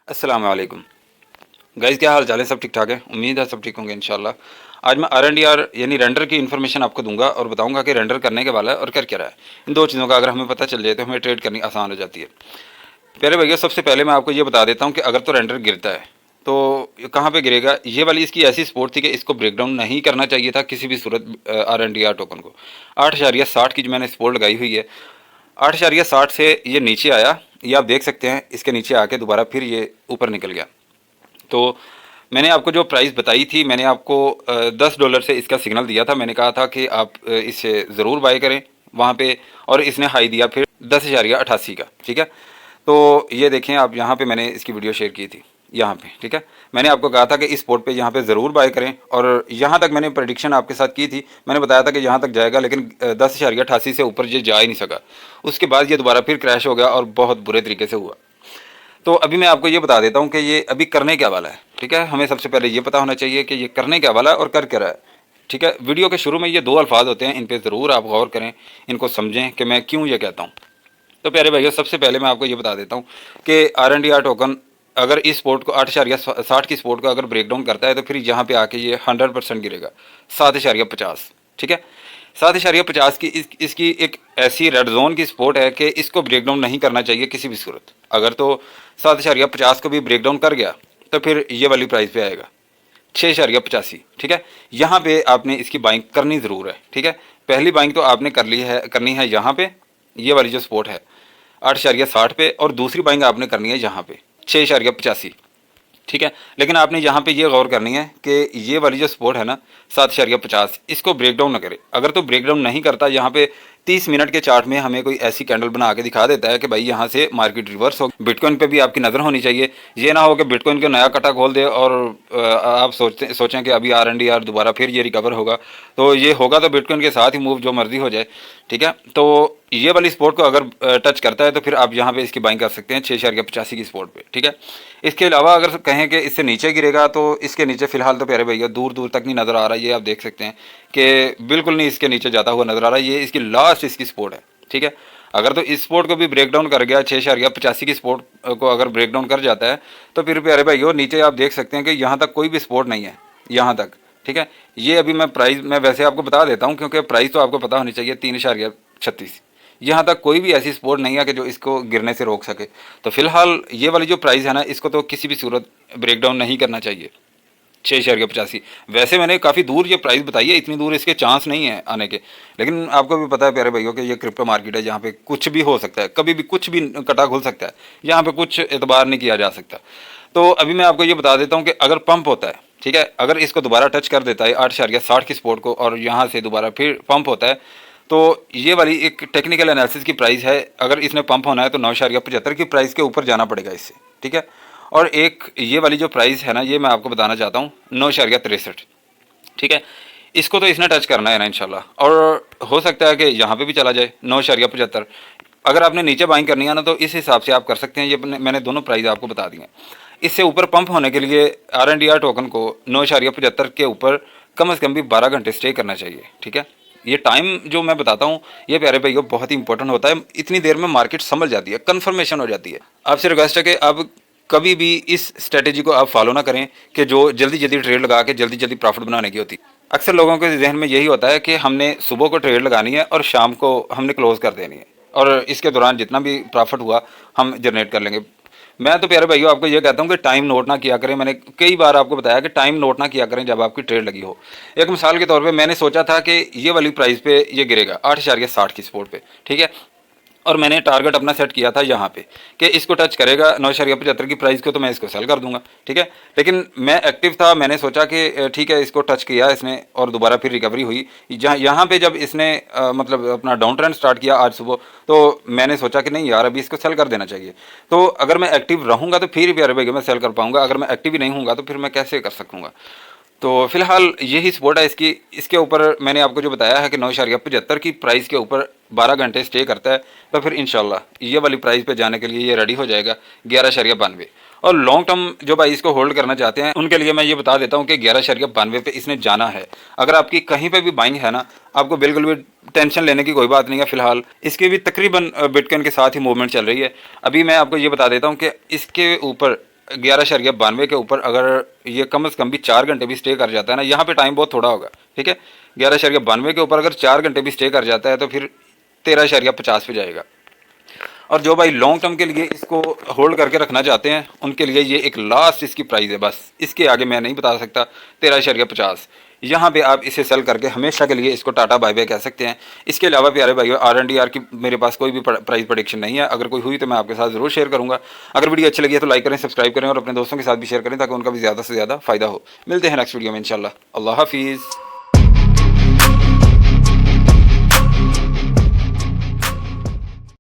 अस्सलाम वालेकुम गाइस, क्या हाल चाल है? सब ठीक ठाक है? उम्मीद है सब ठीक होंगे इंशाल्लाह। आज मैं RNDR यानी रेंडर की इन्फॉर्मेशन आपको दूंगा और बताऊंगा कि रेंडर करने के वाला है और कर क्या रहा है। इन दो चीज़ों का अगर हमें पता चल जाए तो हमें ट्रेड करनी आसान हो जाती है। प्यारे भैया, सबसे पहले मैं आपको ये बता देता हूँ कि अगर तो रेंडर गिरता है तो कहाँ पे गिरेगा। ये वाली इसकी ऐसी सपोर्ट थी कि इसको ब्रेकडाउन नहीं करना चाहिए था किसी भी सूरत RNDR टोकन को। 8.60 की जो मैंने सपोर्ट लगाई हुई है, 8.60 से ये नीचे आया, ये आप देख सकते हैं। इसके नीचे आके दोबारा फिर ये ऊपर निकल गया। तो मैंने आपको जो प्राइस बताई थी, मैंने आपको $10 से इसका सिग्नल दिया था। मैंने कहा था कि आप इसे ज़रूर बाय करें वहाँ पे, और इसने हाई दिया फिर 10.88 का। ठीक है, तो ये देखें आप, यहाँ पे मैंने इसकी वीडियो शेयर की थी यहाँ पे। ठीक है, मैंने आपको कहा था कि इस स्पॉट पे यहाँ पे ज़रूर बाय करें, और यहाँ तक मैंने प्रेडिक्शन आपके साथ की थी। मैंने बताया था कि यहाँ तक जाएगा, लेकिन 10.88 से ऊपर ये जा ही नहीं सका। उसके बाद ये दोबारा फिर क्रैश हो गया और बहुत बुरे तरीके से हुआ। तो अभी मैं आपको ये बता देता हूँ कि ये अभी करने क्या वाला है। ठीक है, हमें सबसे पहले ये पता होना चाहिए कि ये करने क्या वाला है और कर क्या रहा है। ठीक है, वीडियो के शुरू में ये दो अल्फाज होते हैं, इन पे ज़रूर आप गौर करें, इनको समझें कि मैं क्यों ये कहता हूँ। तो प्यारे भैया, सबसे पहले मैं आपको ये बता देता हूँ कि RNDR टोकन अगर इस स्पोर्ट को 8.60 की स्पोर्ट को अगर ब्रेक डाउन करता है तो फिर यहाँ पे आके ये 100% गिरेगा 7.50। ठीक है, 7.50 की इसकी एक ऐसी रेड जोन की सपोर्ट है कि इसको ब्रेक डाउन नहीं करना चाहिए किसी भी सूरत। अगर तो 7.50 को भी ब्रेक डाउन कर गया तो फिर ये वाली प्राइस पे आएगा 6.85। ठीक है, यहाँ पे आपने इसकी बाइंग करनी ज़रूर है। ठीक है, पहली बाइंग तो आपने करनी है यहाँ पे, ये वाली जो स्पोर्ट है 8.60 पे, और दूसरी बाइंग आपने करनी है यहाँ पे 6.85। ठीक है, लेकिन आपने यहाँ पे ये गौर करनी है कि ये वाली जो सपोर्ट है ना 7.50, इसको ब्रेक डाउन ना करे। अगर तो ब्रेक डाउन नहीं करता, यहाँ पे 30 मिनट के चार्ट में हमें कोई ऐसी कैंडल बना के दिखा देता है कि भाई यहाँ से मार्केट रिवर्स हो। बिटकॉइन पे भी आपकी नज़र होनी चाहिए। ये ना हो कि बिटकॉइन का नया कटा खोल दे और आप सोचें कि अभी RNDR दोबारा फिर ये रिकवर होगा। तो ये होगा तो बिटकॉइन के साथ ही मूव जो मर्जी हो जाए। ठीक है, तो ये वाली स्पोर्ट को अगर टच करता है तो फिर आप यहाँ पे इसकी बाइंग कर सकते हैं 6.85 की स्पोर्ट पे। ठीक है, इसके अलावा अगर कहें कि इससे नीचे गिरेगा तो इसके नीचे फिलहाल तो प्यारे भैया दूर दूर तक नहीं नज़र आ रहा है। ये आप देख सकते हैं कि बिल्कुल नहीं इसके नीचे जाता हुआ नज़र आ रहा है। ये इसकी लास्ट इसकी स्पोर्ट है। ठीक है, अगर तो इस स्पोर्ट को भी ब्रेक डाउन कर गया, 6.85 की स्पोर्ट को अगर ब्रेक डाउन कर जाता है तो फिर प्यारे भाइयों नीचे आप देख सकते हैं कि यहाँ तक कोई भी स्पोर्ट नहीं है, यहाँ तक। ठीक है, ये अभी मैं वैसे आपको बता देता हूँ क्योंकि प्राइस तो आपको पता होनी चाहिए 3.36। यहाँ तक कोई भी ऐसी सपोर्ट नहीं है कि जो इसको गिरने से रोक सके। तो फिलहाल ये वाली जो प्राइस है ना, इसको तो किसी भी सूरत ब्रेक डाउन नहीं करना चाहिए 6.85। वैसे मैंने काफ़ी दूर ये प्राइस बताई है, इतनी दूर इसके चांस नहीं है आने के, लेकिन आपको भी पता है प्यारे भाइयों कि ये क्रिप्टो मार्केट है जहाँ पे कुछ भी हो सकता है, कभी भी कुछ भी कटा खुल सकता है, यहाँ पे कुछ एतबार नहीं किया जा सकता। तो अभी मैं आपको ये बता देता हूँ कि अगर पंप होता है, ठीक है, अगर इसको दोबारा टच कर देता है 8.60 की सपोर्ट को और यहाँ से दोबारा फिर पंप होता है, तो ये वाली एक टेक्निकल एनालिसिस की प्राइस है। अगर इसने पंप होना है तो 9.75 की प्राइस के ऊपर जाना पड़ेगा इससे। ठीक है, और एक ये वाली जो प्राइस है ना, ये मैं आपको बताना चाहता हूँ 9.63। ठीक है, इसको तो इसने टच करना है ना इंशाल्लाह, और हो सकता है कि यहाँ पे भी चला जाए 9.75। अगर आपने नीचे बाइंग करनी है ना तो इस हिसाब से आप कर सकते हैं। ये मैंने दोनों प्राइस आपको बता दी हैं। इससे ऊपर पंप होने के लिए RNDR टोकन को 9.75 के ऊपर कम से कम भी 12 घंटे स्टे करना चाहिए। ठीक है, ये टाइम जो मैं बताता हूँ ये प्यारे भाइयों बहुत ही इंपॉर्टेंट होता है। इतनी देर में मार्केट समझ जाती है, कन्फर्मेशन हो जाती है। आपसे रिक्वेस्ट है कि आप कभी भी इस स्ट्रेटेजी को आप फॉलो ना करें कि जो जल्दी जल्दी ट्रेड लगा के जल्दी जल्दी प्रॉफिट बनाने की होती। अक्सर लोगों के जहन में यही होता है कि हमने सुबह को ट्रेड लगानी है और शाम को हमने क्लोज कर देनी है, और इसके दौरान जितना भी प्रॉफिट हुआ हम जनरेट कर लेंगे। मैं तो प्यारे भाइयों आपको ये कहता हूँ कि टाइम नोट ना किया करें। मैंने कई बार आपको बताया कि टाइम नोट ना किया करें जब आपकी ट्रेड लगी हो। एक मिसाल के तौर पे मैंने सोचा था कि ये वाली प्राइस पे ये गिरेगा 8.60 की सपोर्ट पे। ठीक है, और मैंने टारगेट अपना सेट किया था यहाँ पे कि इसको टच करेगा 9.75 की प्राइस को तो मैं इसको सेल कर दूंगा। ठीक है, लेकिन मैं एक्टिव था, मैंने सोचा कि ठीक है इसको टच किया इसने और दोबारा फिर रिकवरी हुई। जहाँ यहाँ पे जब इसने मतलब अपना डाउन ट्रेंड स्टार्ट किया आज सुबह, तो मैंने सोचा कि नहीं यार अभी इसको सेल कर देना चाहिए। तो अगर मैं एक्टिव रहूँगा तो फिर भी यार भाई मैं सेल कर पाऊँगा, अगर मैं एक्टिव ही नहीं हूँगा तो फिर मैं कैसे कर सकूँगा। तो फिलहाल यही सपोर्ट है इसकी। इसके ऊपर मैंने आपको जो बताया है कि 9.75 की प्राइस के ऊपर 12 घंटे स्टे करता है तो फिर इंशाल्लाह ये वाली प्राइस पे जाने के लिए ये रेडी हो जाएगा 11.92। और लॉन्ग टर्म जो भाई इसको होल्ड करना चाहते हैं उनके लिए मैं ये बता देता हूँ कि 11.92 पे इसने जाना है। अगर आपकी कहीं पे भी बाइंग है ना, आपको बिल्कुल भी टेंशन लेने की कोई बात नहीं है। फिलहाल इसकी भी तकरीबन बिटकॉइन के साथ ही मूवमेंट चल रही है। अभी मैं आपको ये बता देता हूँ कि इसके ऊपर 11.92 के ऊपर अगर ये कम से कम भी 4 घंटे भी स्टे कर जाता है ना, यहाँ पे टाइम बहुत थोड़ा होगा, ठीक है। 11.92 के ऊपर अगर 4 घंटे भी स्टे कर जाता है तो फिर 13.50 पे जाएगा। और जो भाई लॉन्ग टर्म के लिए इसको होल्ड करके रखना चाहते हैं उनके लिए ये एक लास्ट इसकी प्राइस है, बस इसके आगे मैं नहीं बता सकता। 13.50 यहाँ पे आप इसे सेल करके हमेशा के लिए इसको टाटा बाय बाय कह सकते हैं। इसके अलावा प्यारे भाइयों RNDR की मेरे पास कोई भी प्राइस प्रेडिक्शन नहीं है, अगर कोई हुई तो मैं आपके साथ ज़रूर शेयर करूँगा। अगर वीडियो अच्छी लगी है तो लाइक करें, सब्सक्राइब करें और अपने दोस्तों के साथ भी शेयर करें ताकि उनका भी ज़्यादा से ज़्यादा फ़ायदा हो। मिलते हैं नेक्स्ट वीडियो में इंशाल्लाह। अल्लाह हाफिज़।